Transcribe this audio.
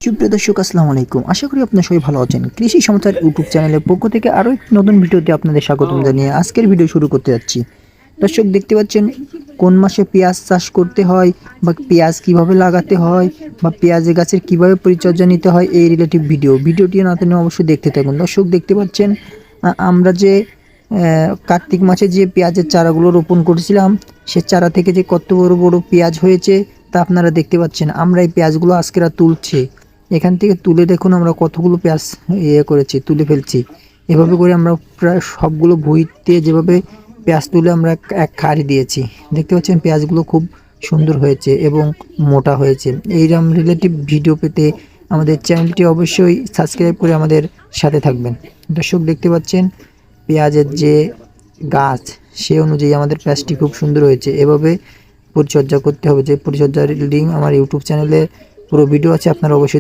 সুপ্রিয় দর্শক আসসালামু আলাইকুম। আশা করি আপনারা সবাই ভালো আছেন। কৃষি সমাচার ইউটিউব চ্যানেলের পক্ষ থেকে আরও একটি নতুন ভিডিওতে আপনাদের স্বাগতম জানিয়ে আজকের ভিডিও শুরু করতে যাচ্ছি। দর্শক দেখতে পাচ্ছেন কোন মাসে পেঁয়াজ চাষ করতে হয় বা পেঁয়াজ কিভাবে লাগাতে হয় বা পেঁয়াজের গাছের কিভাবে পরিচর্যা নিতে হয় এই রিলেটিভ ভিডিওটি না টেনে অবশ্যই দেখতে থাকুন। দর্শক দেখতে পাচ্ছেন আমরা যে কার্তিক মাসে যে পেঁয়াজের চারাগুলো রোপণ করেছিলাম সে চারা থেকে যে কত বড় বড় পেঁয়াজ হয়েছে তা আপনারা দেখতে পাচ্ছেন। আমরা এই পেঁয়াজগুলো আজকেরা তুলছি, এখান থেকে তুলে দেখুন আমরা কতগুলো পেঁয়াজ করেছি, তুলে ফেলছি। এভাবে করে আমরা প্রায় সবগুলো ভুঁইতে যেভাবে পেঁয়াজ তুলে আমরা এক খাড়ি দিয়েছি। দেখতে পাচ্ছেন পেঁয়াজগুলো খুব সুন্দর হয়েছে এবং মোটা হয়েছে। এইরকম রিলেটিভ ভিডিও পেতে আমাদের চ্যানেলটি অবশ্যই সাবস্ক্রাইব করে আমাদের সাথে থাকবেন। দর্শক দেখতে পাচ্ছেন পেঁয়াজের যে গাছ সে অনুযায়ী আমাদের পেঁয়াজটি খুব সুন্দর হয়েছে। এভাবে পরিচর্যা করতে হবে, যে পরিচর্যার লিঙ্ক আমার ইউটিউব চ্যানেলে পুরো ভিডিও আছে, আপনারা অবশ্যই